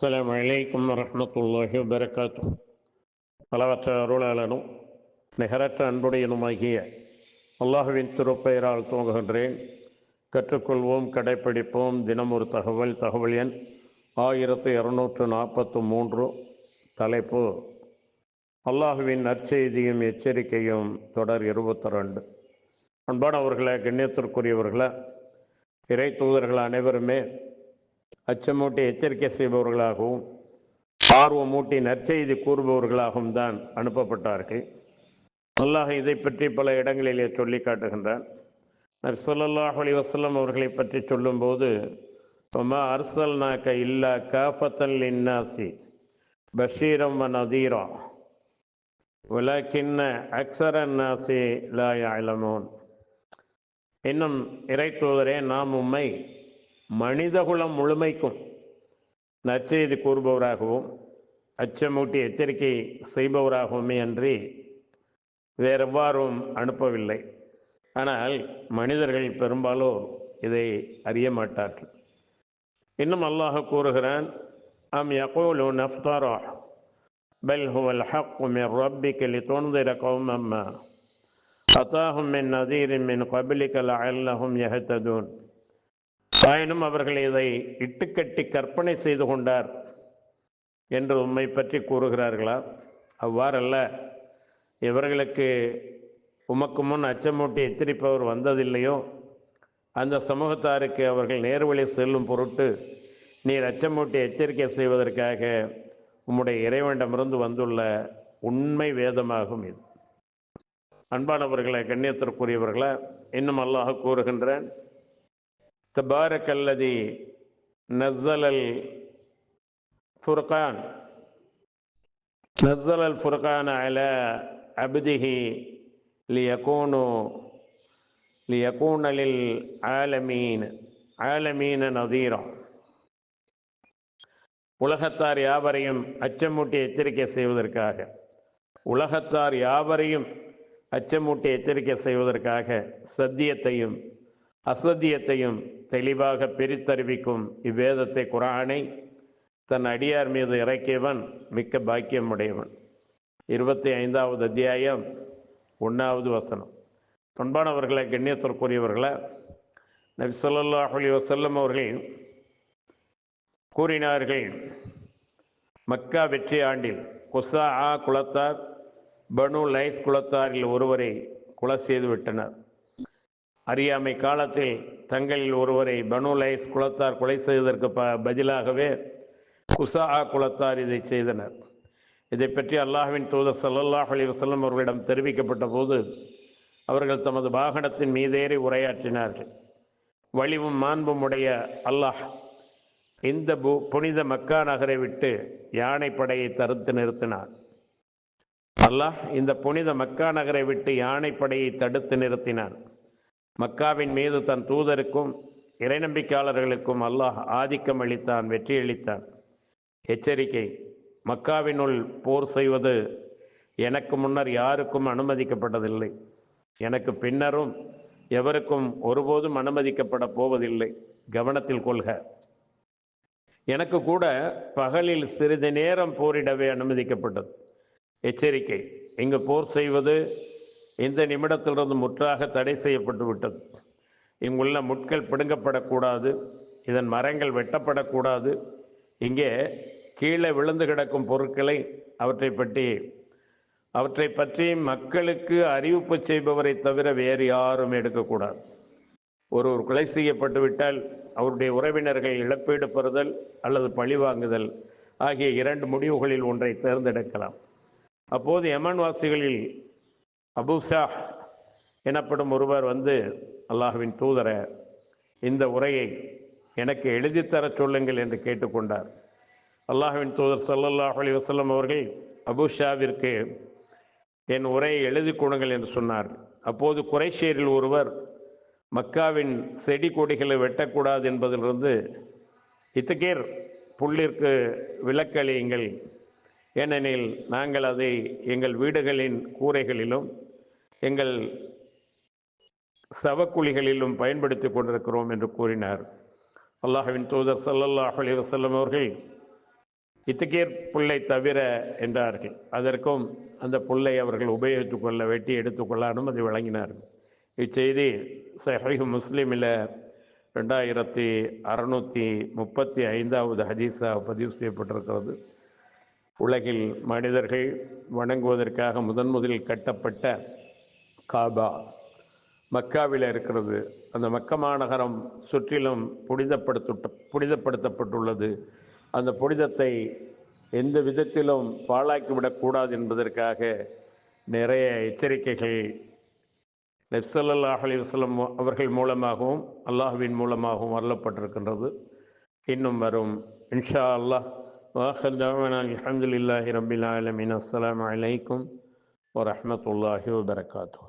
அஸ்ஸலாமு அலைக்கும் வரஹ்மத்துல்லாஹி வபரகாத்துஹ். அளவற்ற அருளாளனும் நிகரற்ற அன்புடையனுமாகிய அல்லாஹுவின் திருப்பெயரால் துவங்குகின்றேன். கற்றுக்கொள்வோம், கடைப்பிடிப்போம். தினம் ஒரு தகவல் எண் 1243. தலைப்பு அல்லாஹுவின் நற்செய்தியும் எச்சரிக்கையும், தொடர் 22. அன்பானவர்களே, கண்ணியத்திற்குரியவர்களே, இறை தூதர்கள் அனைவருமே அச்சமூட்டி எச்சரிக்கை செய்பவர்களாகவும் ஆர்வமூட்டி நற்செய்தி கூறுபவர்களாகவும் தான் அனுப்பப்பட்டார்கள். அல்லாஹ் இதை பற்றி பல இடங்களிலே சொல்லி காட்டுகின்றான். நபி ஸல்லல்லாஹு அலைஹி வஸல்லம் அவர்களை பற்றி சொல்லும்போது, வமா அர்ஸல்நாக இல்லா காஃபத்தன் லின்னாஸி பஷீரம் வ நதீரா வலக்கின்ன அக்ஸரன் நாஸி லா யஅலமூன். இன்னும் இறை தூதரே, நாம் உம்மை மனிதகுலம் முழுமைக்கும் நற்செய்தி கூறுபவராகவும் அச்சமூட்டி எச்சரிக்கை செய்பவராகவுமே அன்றி வேறெவ்வாறும் அனுப்பவில்லை. ஆனால் மனிதர்கள் பெரும்பாலும் இதை அறிய மாட்டார்கள். இன்னும் அல்லாஹ் கூறுகிறான், அம் யகூலூன இஃப்தரா பல் ஹுவல் ஹக்கு மின் ரப்பிக லிதுன்திர கௌமம் மா அதாஹும் மின் நதீரின் மின் கப்லிக லஅல்லஹும் யஹ்ததூன். ஆயினும் அவர்கள் இதை இட்டுக்கட்டி கற்பனை செய்து கொண்டார் என்று உம்மை பற்றி கூறுகிறார்களா? அவ்வாறல்ல. இவர்களுக்கு உமக்கு முன் அச்சமூட்டி எச்சரிப்பவர் வந்ததில்லையோ? அந்த சமூகத்தாருக்கு அவர்கள் நேர்வழி செல்லும் பொருட்டு நீர் அச்சமூட்டி எச்சரிக்கை செய்வதற்காக உம்முடைய இறைவனிடமிருந்து வந்துள்ள உண்மை வேதமாகும் இது. அன்பானவர்களை, கண்ணியத்திற்குரியவர்களை, இன்னும் அல்லாஹ் கூறுகின்றான், தபாரக்கல்லதி நஸ்ஸலல் ஃபுர்கான அலா அப்திஹி லியகூன லில் ஆலமீன நதீரா. உலகத்தார் யாவரையும் அச்சமூட்டி எச்சரிக்கை செய்வதற்காக, உலகத்தார் யாவரையும் அச்சமூட்டி எச்சரிக்கை செய்வதற்காக சத்தியத்தையும் அசத்தியத்தையும் தெளிவாக பிரித்தறிவிக்கும் இவ்வேதத்தை, குர்ஆனை தன் அடியார் மீது இறக்கியவன் மிக்க பாக்கியம் உடையவன். 25வது அத்தியாயம் 1வது வசனம். அன்பானவர்களை, கண்ணியத்திற்குரியவர்களை, நபி ஸல்லல்லாஹு அலைஹி வஸல்லம் அவர்கள் கூறினார்கள், மக்கா வெற்றி ஆண்டில் குஸா குலத்தார் பனு லைஸ் குலத்தாரில் ஒருவரை கொலை செய்து விட்டனர். அறியாமை காலத்தில் தங்களில் ஒருவரை பனு லைஸ் குலத்தார் கொலை செய்வதற்கு பதிலாகவே குஸா குலத்தார் இதை செய்தனர். இதை பற்றி அல்லாஹ்வின் தூதர் ஸல்லல்லாஹு அலைஹி வஸல்லம் அவர்களிடம் தெரிவிக்கப்பட்ட போது அவர்கள் தமது வாகனத்தின் மீதேறி உரையாற்றினார்கள். வலிவும் மாண்பும் உடைய அல்லாஹ் இந்த புனித மக்கா நகரை விட்டு யானைப்படையை தடுத்து நிறுத்தினார். அல்லாஹ் இந்த புனித மக்கா நகரை விட்டு யானைப்படையை தடுத்து நிறுத்தினான். மக்காவின் மீது தன் தூதருக்கும் இறைநம்பிக்கையாளர்களுக்கும் அல்லாஹ் ஆதிக்கம் அளித்தான், வெற்றி அளித்தான். எச்சரிக்கை: மக்காவினுள் போர் செய்வது எனக்கு முன்னர் யாருக்கும் அனுமதிக்கப்பட்டதில்லை, எனக்கு பின்னரும் எவருக்கும் ஒருபோதும் அனுமதிக்கப்பட போவதில்லை. கவனத்தில் கொள்க. எனக்கு கூட பகலில் சிறிது நேரம் போரிடவே அனுமதிக்கப்பட்டது. எச்சரிக்கை: இங்கு போர் செய்வது இந்த நிமிடத்திலிருந்து முற்றாக தடை செய்யப்பட்டு விட்டது. இங்குள்ள முட்கள் பிடுங்கப்படக்கூடாது, இதன் மரங்கள் வெட்டப்படக்கூடாது. இங்கே கீழே விழுந்து கிடக்கும் பொருட்களை அவற்றை பற்றி மக்களுக்கு அறிவிப்பு செய்பவரை தவிர வேறு யாரும் எடுக்கக்கூடாது. ஒருவர் கொலை செய்யப்பட்டு விட்டால் அவருடைய உறவினர்கள் இழப்பீடு பெறுதல் அல்லது பழிவாங்குதல் ஆகிய 2 முடிவுகளில் ஒன்றை தேர்ந்தெடுக்கலாம். அப்போது யமன்வாசிகளில் அபூஷா எனப்படும் ஒருவர் வந்து, அல்லாஹ்வின் தூதரை, இந்த உரையை எனக்கு எழுதித்தர சொல்லுங்கள் என்று கேட்டுக்கொண்டார். அல்லாஹ்வின் தூதர் ஸல்லல்லாஹு அலைஹி வஸல்லம் அவர்கள் அபூஷாவிற்கு என் உரையை எழுதி கொடுங்கள் என்று சொன்னார். அப்போது குறைஷியரில் ஒருவர், மக்காவின் செடி கொடிகளை வெட்டக்கூடாது என்பதிலிருந்து இத்தகீர் புல்லிற்கு விலக்களியுங்கள், ஏனெனில் நாங்கள் அதை எங்கள் வீடுகளின் கூரைகளிலும் எங்கள் சவக்குழிகளிலும் பயன்படுத்தி கொண்டிருக்கிறோம் என்று கூறினார். அல்லாஹ்வின் தூதர் ஸல்லல்லாஹு அலைஹி வஸல்லம் அவர்கள் இத்தகீர் புல்லை தவிர என்றார்கள். அதற்கும் அந்த புல்லை அவர்கள் உபயோகித்துக் கொள்ள, வெட்டி எடுத்துக்கொள்ள அனுமதி வழங்கினார்கள். இச்செய்தி சஹீஹ் முஸ்லிமில் 2635 ஹதீஸாக பதிவு செய்யப்பட்டிருக்கிறது. உலகில் மனிதர்கள் வணங்குவதற்காக முதலில் கட்டப்பட்ட காபா மக்காவில் இருக்கிறது. அந்த மக்கா மாநகரம் சுற்றிலும் புனிதப்படுத்தப்பட்டுள்ளது. அந்த புனிதத்தை எந்த விதத்திலும் பாழாக்கிவிடக்கூடாது என்பதற்காக நிறைய எச்சரிக்கைகள் நபி ஸல்லல்லாஹு அலைஹி வஸல்லம் அவர்கள் மூலமாகவும் அல்லாஹ்வின் மூலமாகவும் அருளப்பட்டிருக்கின்றது. இன்னும் வரும். இன்ஷா அல்லாஹ். வாஹிர் தஅவானா அல்ஹம்துலில்லாஹி ரப்பில் ஆலமீன். அஸ்ஸலாமு அலைக்கும் வரஹ்மத்துல்லாஹி வபரகாத்துஹு.